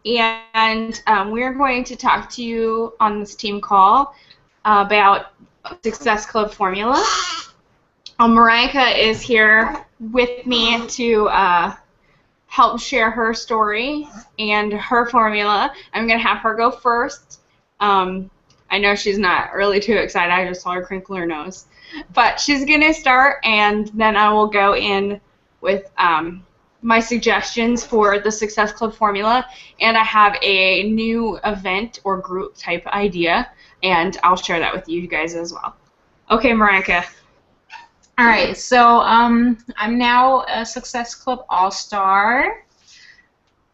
and we're going to talk to you on this team call about Success Club formula. Marika is here with me to help share her story and her formula. I'm going to have her go first. I know she's not really too excited. I just saw her crinkle her nose. But she's going to start, and then I will go in with my suggestions for the Success Club formula. And I have a new event or group type idea, and I'll share that with you guys as well. Okay, Marika. All right, so I'm now a Success Club All-Star.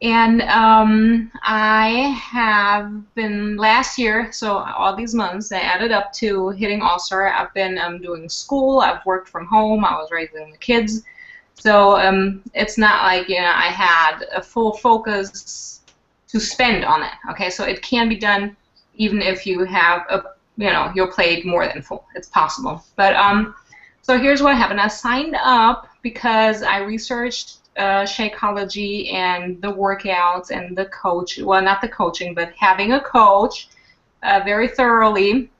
And I have been last year, so all these months, I added up to hitting All-Star. I've been doing school, I've worked from home, I was raising the kids. So it's not like, you know, I had a full focus to spend on it. Okay, so it can be done even if you have a, you know, your plate more than full. It's possible. But so here's what happened. I signed up because I researched Shakeology and the workouts and the coach, well, not the coaching, but having a coach very thoroughly.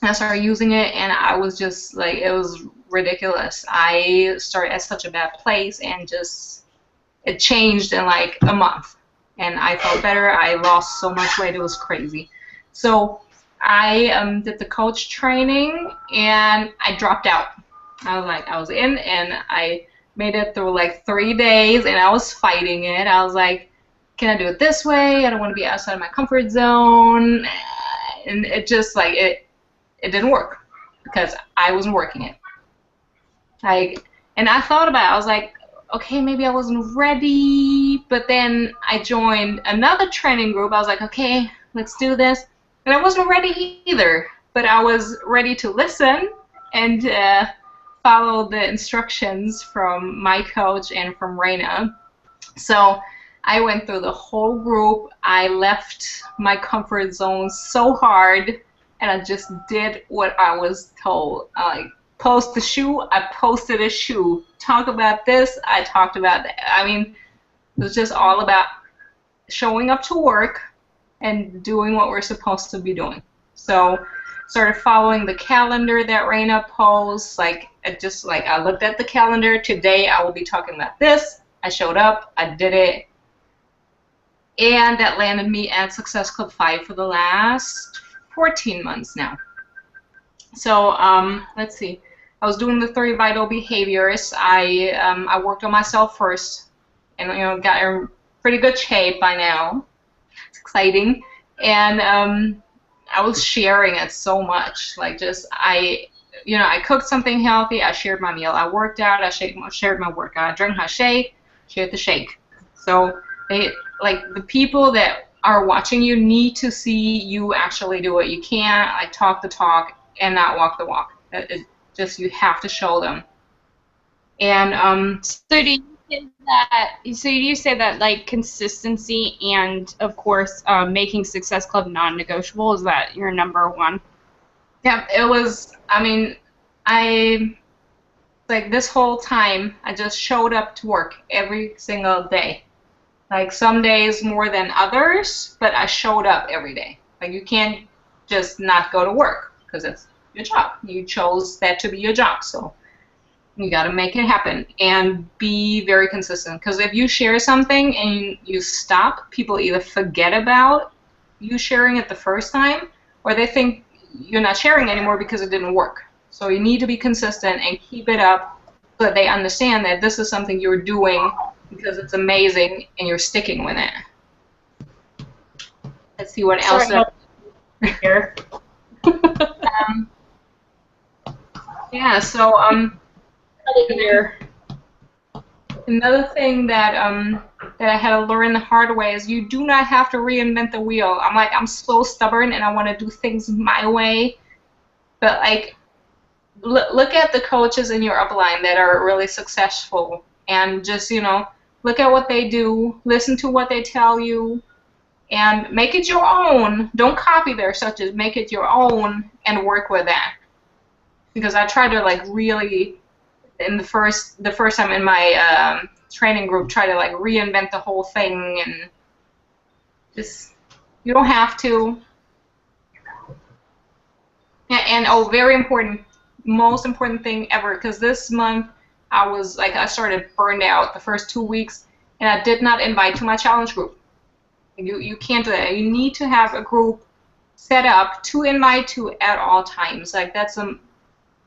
I started using it, and I was just like, it was ridiculous. I started at such a bad place, and just it changed in like a month, and I felt better. I lost so much weight, it was crazy. So I did the coach training, and I dropped out. I was like, I was in, and I made it through like 3 days, and I was fighting it. I was like, can I do it this way? I don't want to be outside of my comfort zone. And it just like, it didn't work because I wasn't working it. And I thought about it. I was like, okay, maybe I wasn't ready. But then I joined another training group. I was like, okay, let's do this. And I wasn't ready either. But I was ready to listen and follow the instructions from my coach and from Raina. So I went through the whole group. I left my comfort zone so hard, and I just did what I was told. I post a shoe, I posted a shoe. Talk about this, I talked about that. I mean, it was just all about showing up to work and doing what we're supposed to be doing. So started following the calendar that Raina posts. Like, I looked at the calendar. Today I will be talking about this. I showed up. I did it. And that landed me at Success Club 5 for the last 14 months now. So let's see. I was doing the 3 vital behaviors. I worked on myself first, and you know, got in pretty good shape by now. It's exciting. And I was sharing it so much. Like, just I cooked something healthy. I shared my meal. I worked out. I shared my workout. I drank my shake. Shared the shake. So the people that are watching you need to see you actually do it. You can't like talk the talk and not walk the walk. You have to show them. And So do you say that like consistency and of course making Success Club non-negotiable, is that your number one? Yeah, it was. I mean, like this whole time I just showed up to work every single day. Like some days more than others, but I showed up every day. Like you can't just not go to work because it's your job. You chose that to be your job, so you got to make it happen and be very consistent. Because if you share something and you stop, people either forget about you sharing it the first time, or they think you're not sharing anymore because it didn't work. So you need to be consistent and keep it up so that they understand that this is something you're doing because it's amazing and you're sticking with it. Let's see what else here. Yeah, so another thing that I had to learn the hard way is you do not have to reinvent the wheel. I'm so stubborn and I want to do things my way, but like look at the coaches in your upline that are really successful and just look at what they do, listen to what they tell you, and make it your own. Don't copy their such as make it your own and work with that. Because I tried to like really in the first time in my training group try to like reinvent the whole thing and Just, you don't have to. And oh, very important, most important thing ever, because this month I started burned out the first 2 weeks, and I did not invite to my challenge group. You can't do that. You need to have a group set up to invite to at all times. Like that's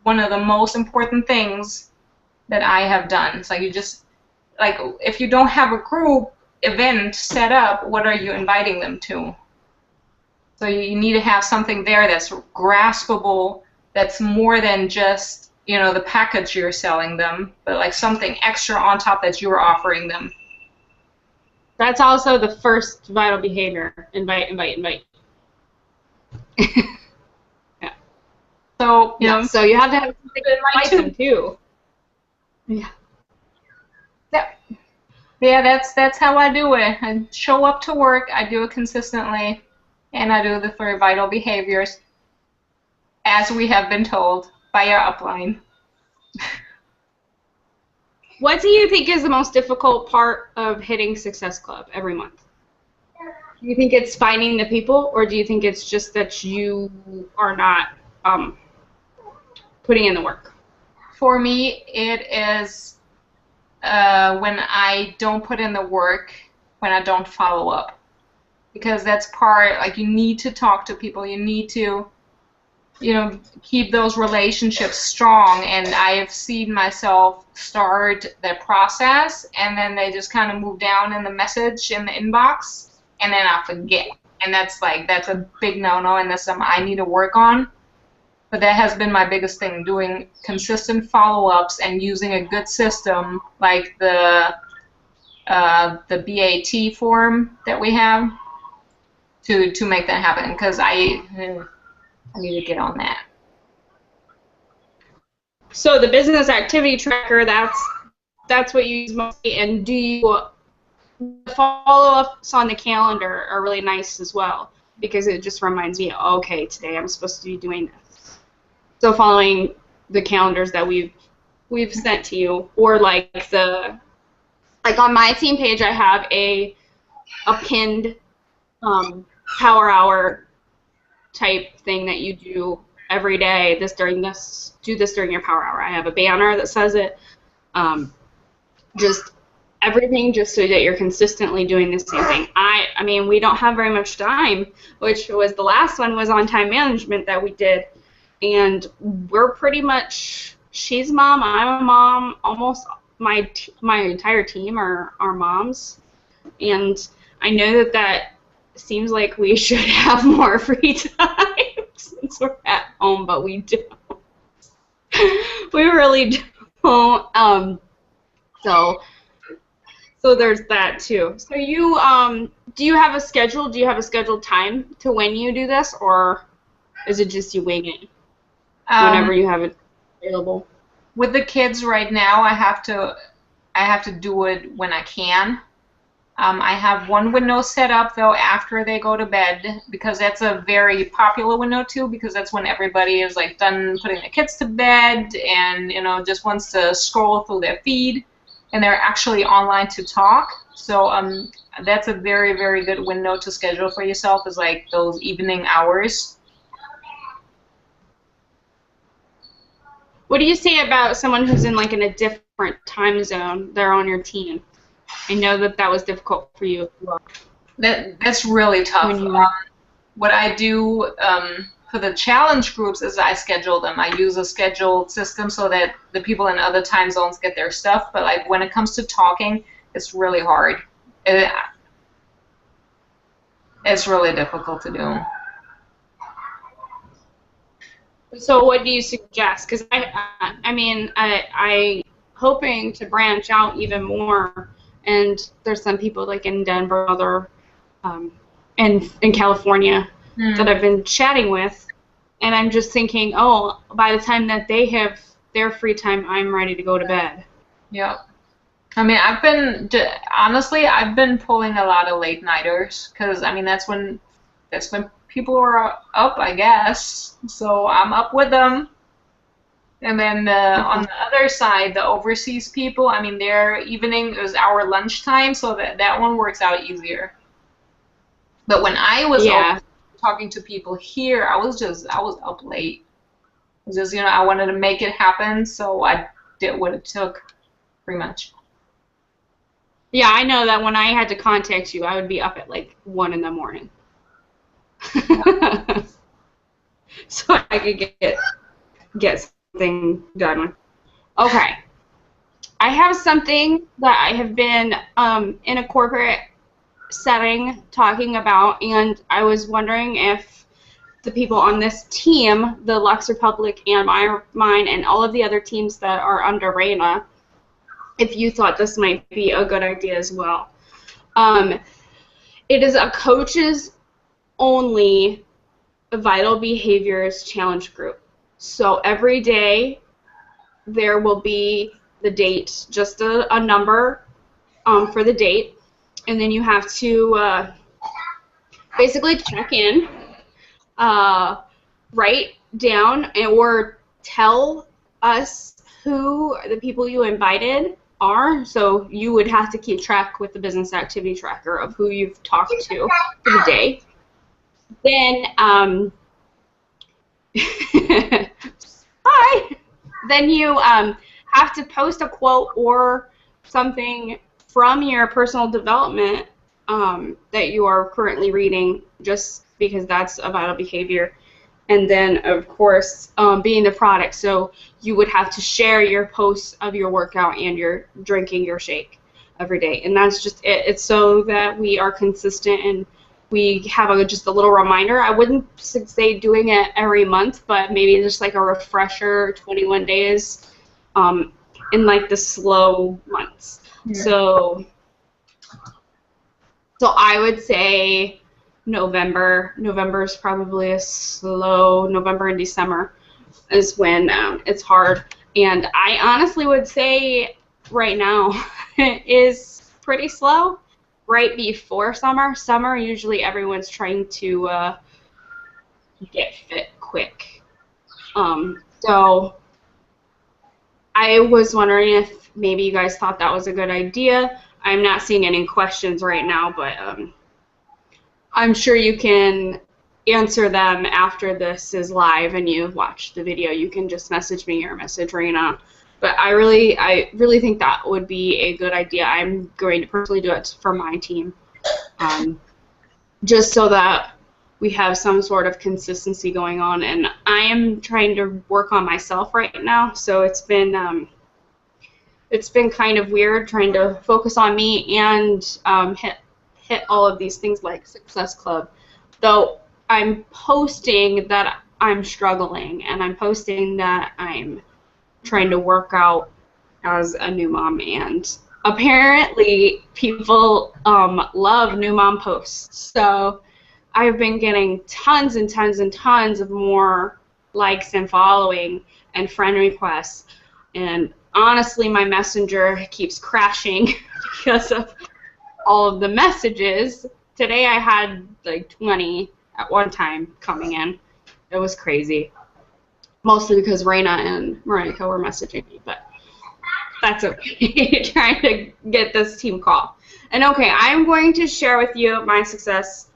one of the most important things that I have done. It's like you just, like, if you don't have a group event set up, what are you inviting them to? So you need to have something there that's graspable, that's more than just, the package you're selling them, but like something extra on top that you're offering them. That's also the first vital behavior. Invite, invite, invite. Yeah. So, so you have to have something to invite them too. Yeah. Yeah, that's how I do it. I show up to work, I do it consistently, and I do the 3 vital behaviors as we have been told by our upline. What do you think is the most difficult part of hitting Success Club every month? Do you think it's finding the people, or do you think it's just that you are not putting in the work? For me, it is when I don't put in the work, when I don't follow up. Because that's part, like, you need to talk to people, you need to, keep those relationships strong, and I've seen myself start the process, and then they just kind of move down in the message in the inbox, and then I forget. And that's a big no-no, and that's something I need to work on. But that has been my biggest thing, doing consistent follow-ups and using a good system like the BAT form that we have to make that happen, because I need to get on that. So the business activity tracker, that's what you use mostly, and the follow-ups on the calendar are really nice as well, because it just reminds me, okay, today I'm supposed to be doing this. So following the calendars that we've sent to you, or like on my team page, I have a pinned power hour type thing that you do every day. Do this during your power hour. I have a banner that says it. Just everything, just so that you're consistently doing the same thing. I mean, we don't have very much time, which was the last one was on time management that we did. And we're pretty much, she's a mom, I'm a mom, almost my entire team are moms. And I know that seems like we should have more free time since we're at home, but we don't. We really don't. So there's that too. So you do you have a schedule? Do you have a scheduled time to when you do this, or is it just you wing it? Whenever you have it available. With the kids right now, I have to do it when I can. I have one window set up though after they go to bed, because that's a very popular window too, because that's when everybody is like done putting the kids to bed and just wants to scroll through their feed, and they're actually online to talk. So that's a very, very good window to schedule for yourself, is like those evening hours. What do you say about someone who's in like in a different time zone? They're on your team. I know that was difficult for you. That's really tough. What I do for the challenge groups is I schedule them. I use a scheduled system so that the people in other time zones get their stuff. But like when it comes to talking, it's really hard. It's really difficult to do. So what do you suggest? Because I hoping to branch out even more, and there's some people like in Denver, other in California that I've been chatting with, and I'm just thinking, oh, by the time that they have their free time, I'm ready to go to bed. Yeah. I mean, I've been pulling a lot of late nighters, because I mean that's when people are up, I guess. So I'm up with them. And then on the other side, the overseas people, I mean, their evening is our lunchtime, so that one works out easier. But when I was Yeah. talking to people here, I was up late. Just, I wanted to make it happen, so I did what it took, pretty much. Yeah, I know that when I had to contact you, I would be up at like 1 in the morning. So I could get something done. Okay. I have something that I have been in a corporate setting talking about, and I was wondering if the people on this team, the Luxe Republic and mine, and all of the other teams that are under Raina, if you thought this might be a good idea as well. It is a coaches only vital behaviors challenge group. So every day there will be the date, just a number for the date, and then you have to basically check in, write down, or tell us who the people you invited are. So you would have to keep track with the business activity tracker of who you've talked to for the day. Then, hi. Then you have to post a quote or something from your personal development that you are currently reading, just because that's a vital behavior. And then, of course, being the product, so you would have to share your posts of your workout and your drinking your shake every day. And that's just it. It's so that we are consistent and we have just a little reminder. I wouldn't say doing it every month, but maybe just like a refresher, 21 days in like the slow months. Yeah. So I would say November. November is probably a slow. November and December is when it's hard. And I honestly would say right now is pretty slow. Right before summer. Summer, usually everyone's trying to get fit quick. So I was wondering if maybe you guys thought that was a good idea. I'm not seeing any questions right now, but I'm sure you can answer them after this is live and you watch the video. You can just message me or message Raina. But I really think that would be a good idea. I'm going to personally do it for my team, just so that we have some sort of consistency going on. And I am trying to work on myself right now, so it's been kind of weird trying to focus on me and hit all of these things like Success Club. Though I'm posting that I'm struggling, and I'm posting that I'm trying to work out as a new mom, and apparently people love new mom posts. So I've been getting tons and tons and tons of more likes and following and friend requests, and honestly my messenger keeps crashing because of all of the messages. Today I had like 20 at one time coming in. It was crazy. Mostly because Raina and Maria were messaging me, but that's okay. Trying to get this team call. And okay, I'm going to share with you my Success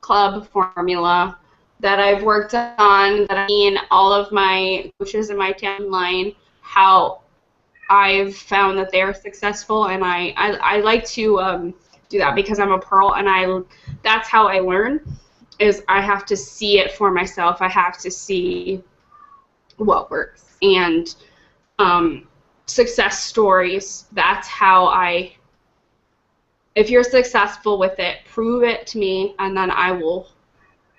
Club formula that I've worked on, that I've seen all of my coaches in my timeline, how I've found that they are successful, and I like to do that because I'm a Pearl, and that's how I learn, is I have to see it for myself. I have to see what works, and success stories, that's how if you're successful with it, prove it to me, and then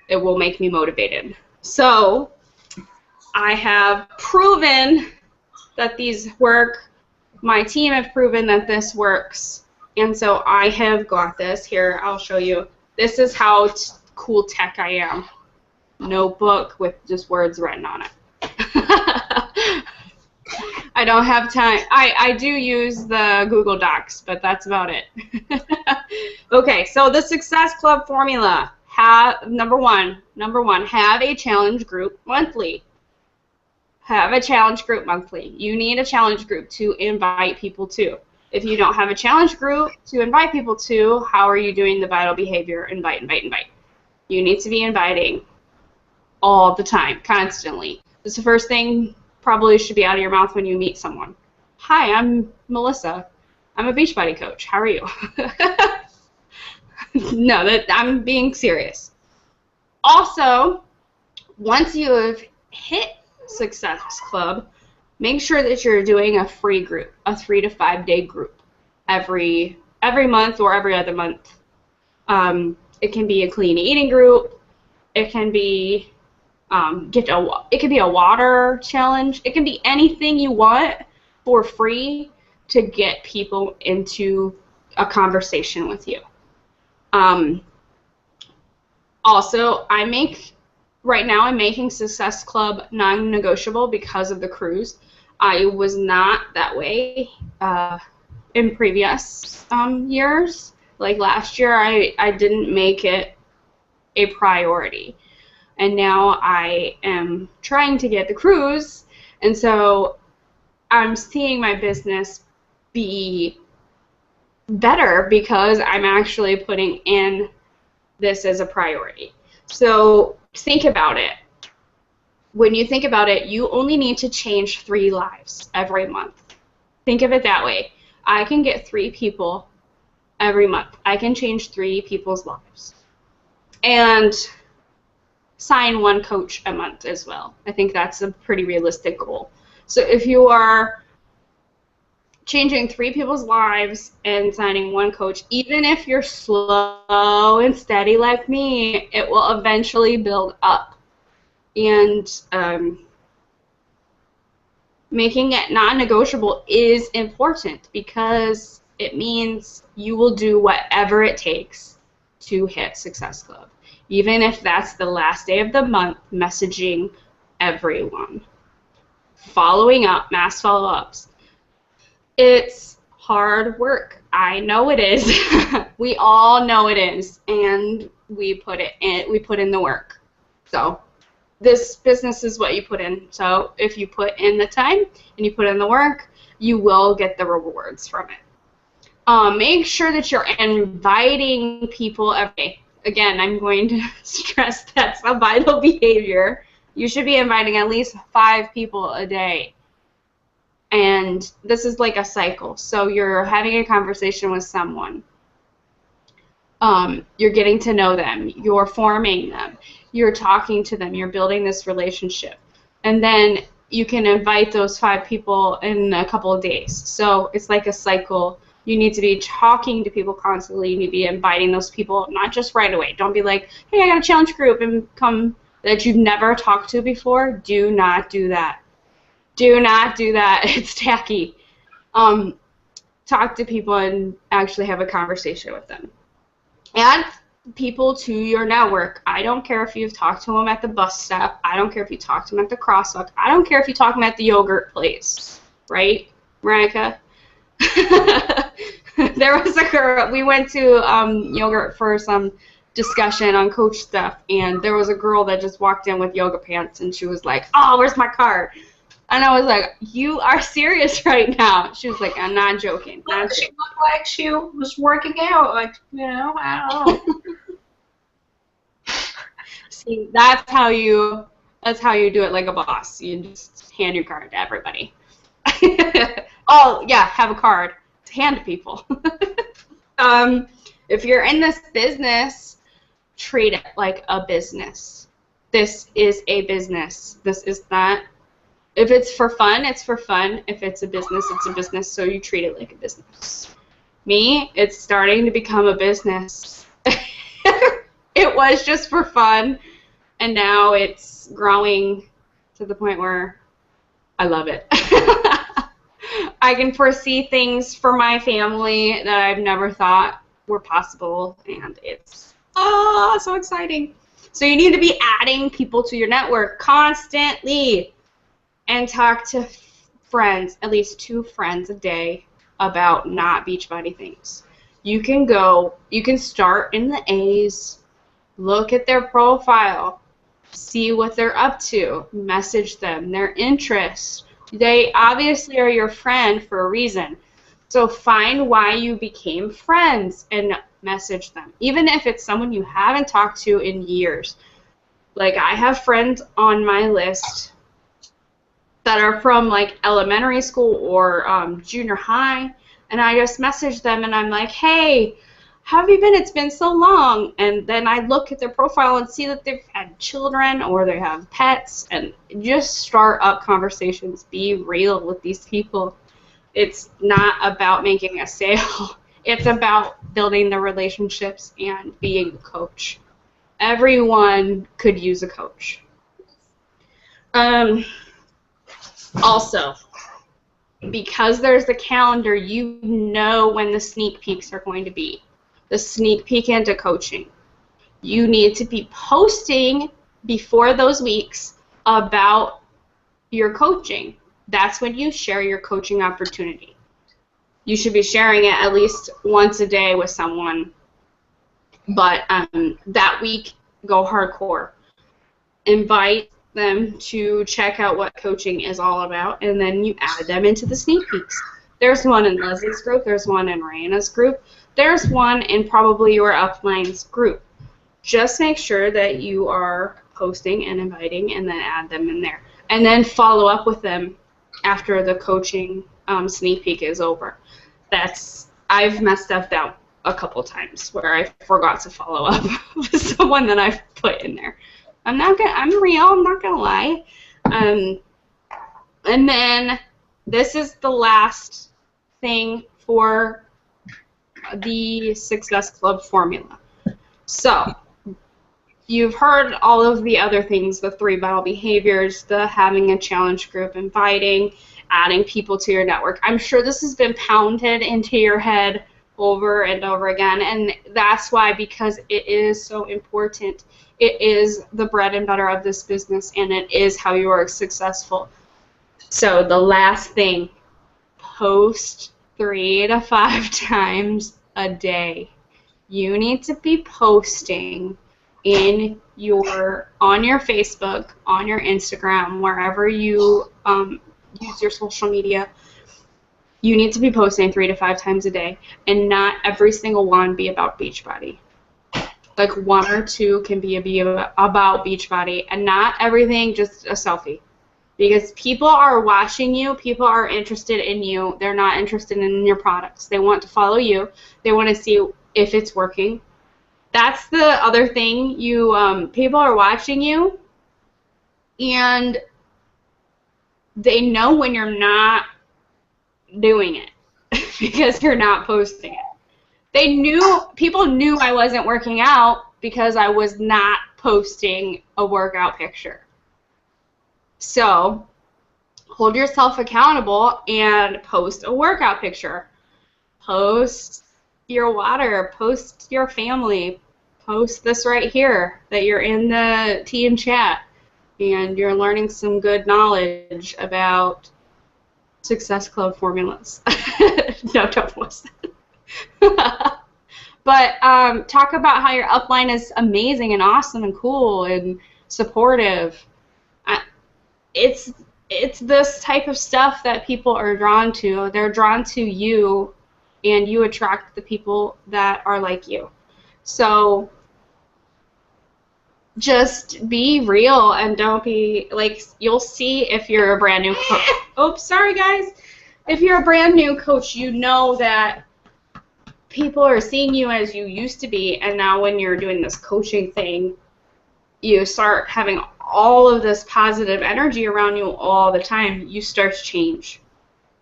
it will make me motivated. So I have proven that these work, my team have proven that this works, and so I have got this here. I'll show you. This is how cool tech I am. Notebook with just words written on it. I don't have time. I do use the Google Docs, but that's about it. Okay, so the Success Club formula. Number one, have a challenge group monthly. Have a challenge group monthly. You need a challenge group to invite people to. If you don't have a challenge group to invite people to, how are you doing the vital behavior? Invite. You need to be inviting all the time, constantly. That's the first thing probably should be out of your mouth when you meet someone. Hi, I'm Melissa. I'm a Beachbody coach. How are you? No, I'm being serious. Also, once you have hit Success Club, make sure that you're doing a free group, a 3 to 5 day group every month or every other month. It can be a clean eating group. It can be it can be a water challenge. It can be anything you want for free to get people into a conversation with you. Also, right now I'm making Success Club non-negotiable because of the cruise. I was not that way in previous years. Like last year, I didn't make it a priority. And now I am trying to get the cruise, and so I'm seeing my business be better because I'm actually putting in this as a priority. So think about it. When you think about it, you only need to change 3 lives every month. Think of it that way. I can get 3 people every month. I can change 3 people's lives. And sign 1 coach a month as well. I think that's a pretty realistic goal. So if you are changing 3 people's lives and signing 1 coach, even if you're slow and steady like me, it will eventually build up. And making it non-negotiable is important because it means you will do whatever it takes to hit Success Club. Even if that's the last day of the month, messaging everyone. Following up, mass follow-ups. It's hard work. I know it is. We all know it is, and we put in the work. So this business is what you put in. So if you put in the time and you put in the work, you will get the rewards from it. Make sure that you're inviting people every day. Again, I'm going to stress that's a vital behavior. You should be inviting at least 5 people a day. And this is like a cycle. So you're having a conversation with someone. You're getting to know them. You're forming them. You're talking to them. You're building this relationship. And then you can invite those 5 people in a couple of days. So it's like a cycle. You need to be talking to people constantly. You need to be inviting those people, not just right away. Don't be like, hey, I got a challenge group and come that you've never talked to before. Do not do that. Do not do that. It's tacky. Talk to people and actually have a conversation with them. Add people to your network. I don't care if you've talked to them at the bus stop. I don't care if you talk to them at the crosswalk. I don't care if you talk to them at the yogurt place. Right, Marika? There was a girl, we went to yogurt for some discussion on coach stuff, and there was a girl that just walked in with yoga pants, and she was like, oh, where's my card? And I was like, you are serious right now? She was like, I'm not joking. She looked like she was working out, like, I don't know. See, that's how you do it like a boss. You just hand your card to everybody. Oh, yeah, have a card to hand to people. If you're in this business, treat it like a business. This is a business. This is not, if it's for fun, it's for fun. If it's a business, it's a business, so you treat it like a business. Me, it's starting to become a business. It was just for fun, and now it's growing to the point where I love it. I can foresee things for my family that I've never thought were possible, and it's so exciting. So you need to be adding people to your network constantly and talk to friends, at least 2 friends a day, about not Beachbody things. You can start in the A's, look at their profile, see what they're up to, message them, their interests. They obviously are your friend for a reason. So find why you became friends and message them. Even if it's someone you haven't talked to in years. Like, I have friends on my list that are from, like, elementary school or junior high, and I just message them, and I'm like, hey, how have you been? It's been so long. And then I look at their profile and see that they've had children or they have pets, and just start up conversations. Be real with these people. It's not about making a sale. It's about building the relationships and being a coach. Everyone could use a coach. Also, because there's the calendar, you know when the sneak peeks are going to be. The sneak peek into coaching. You need to be posting before those weeks about your coaching. That's when you share your coaching opportunity. You should be sharing it at least once a day with someone. But that week, go hardcore. Invite them to check out what coaching is all about, and then you add them into the sneak peeks. There's one in Leslie's group. There's one in Raina's group. There's one in probably your upline's group. Just make sure that you are posting and inviting, and then add them in there. And then follow up with them after the coaching sneak peek is over. I've messed up that a couple times where I forgot to follow up with someone that I've put in there. I'm real, I'm not gonna lie. And then this is the last thing for the Success Club formula. So, you've heard all of the other things, the 3 vital behaviors, the having a challenge group, inviting, adding people to your network. I'm sure this has been pounded into your head over and over again, and that's why, because it is so important. It is the bread and butter of this business, and it is how you are successful. So the last thing, post 3 to 5 times a day. You need to be posting on your Facebook, on your Instagram, wherever you use your social media. You need to be posting 3 to 5 times a day, and not every single one be about Beachbody. Like 1 or 2 can be about Beachbody, and not everything just a selfie. Because people are watching you, people are interested in you, they're not interested in your products. They want to follow you, they want to see if it's working. That's the other thing, people are watching you, and they know when you're not doing it, because you're not posting it. People knew I wasn't working out because I was not posting a workout picture. So, hold yourself accountable and post a workout picture. Post your water, post your family, post this right here, that you're in the team chat and you're learning some good knowledge about Success Club formulas. No, don't post that. But talk about how your upline is amazing and awesome and cool and supportive. It's this type of stuff that people are drawn to. They're drawn to you, and you attract the people that are like you. So just be real, and don't be like, you'll see if you're a brand new coach. Oops, sorry guys. If you're a brand new coach, you know that people are seeing you as you used to be, and now when you're doing this coaching thing, you start having all of this positive energy around you all the time. You start to change.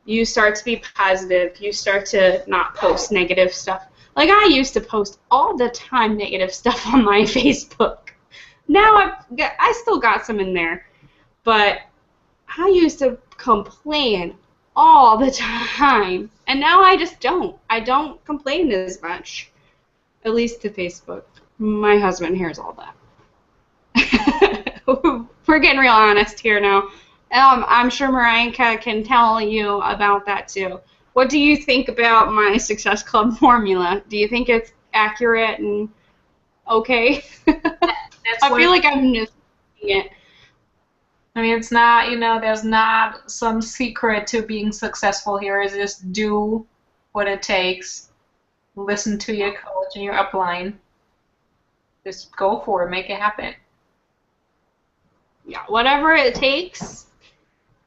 You start to be positive. You start to not post negative stuff. Like, I used to post all the time negative stuff on my Facebook. Now I still got some in there, but I used to complain all the time, and now I just don't. I don't complain as much, at least to Facebook. My husband hears all that. We're getting real honest here now. I'm sure Mariah can tell you about that too. What do you think about my Success Club formula? Do you think it's accurate and okay? I feel like I'm just saying it. I mean, it's not, there's not some secret to being successful here. It's just do what it takes listen to your coach and your upline. Just go for it. Make it happen. Yeah, whatever it takes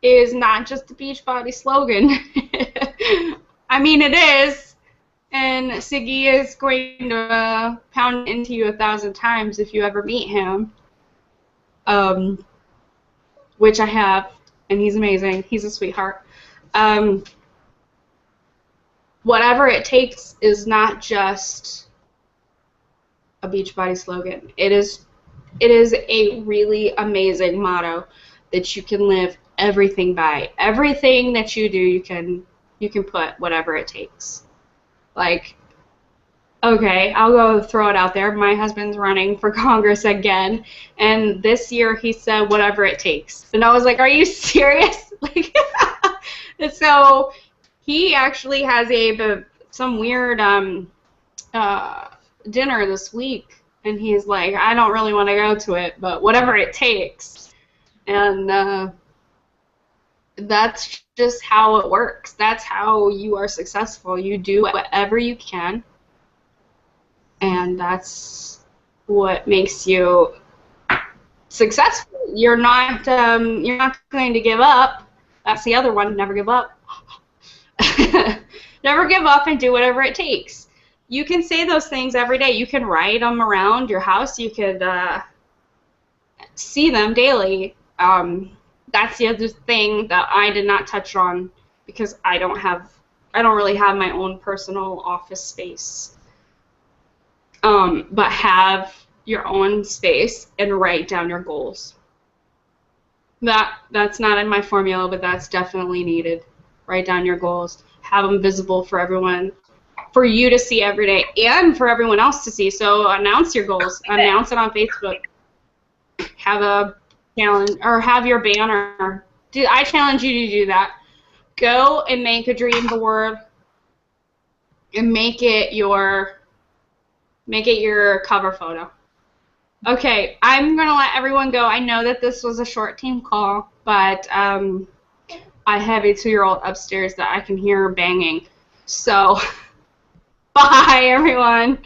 is not just the Beachbody slogan. I mean, it is, and Siggy is going to pound it into you 1,000 times if you ever meet him, which I have, and he's amazing. He's a sweetheart. Whatever it takes is not just a Beachbody slogan. It is a really amazing motto that you can live everything by. Everything that you do, you can put whatever it takes. Like, okay, I'll go throw it out there. My husband's running for Congress again, and this year he said whatever it takes. And I was like, are you serious? Like, and so he actually has some weird dinner this week, and he's like, I don't really want to go to it, but whatever it takes. And that's just how it works. That's how you are successful. You do whatever you can, and that's what makes you successful. You're not going to give up. That's the other one. Never give up. Never give up and do whatever it takes. You can say those things every day. You can write them around your house. You could see them daily. That's the other thing that I did not touch on because I don't really have my own personal office space. But have your own space and write down your goals. That's not in my formula, but that's definitely needed. Write down your goals. Have them visible for everyone, for you to see every day, and for everyone else to see. So announce your goals. Announce it on Facebook. Have a challenge, or have your banner. I challenge you to do that. Go and make a dream board and make it your cover photo. Okay, I'm going to let everyone go. I know that this was a short team call, but I have a 2-year-old upstairs that I can hear banging. So, bye, everyone.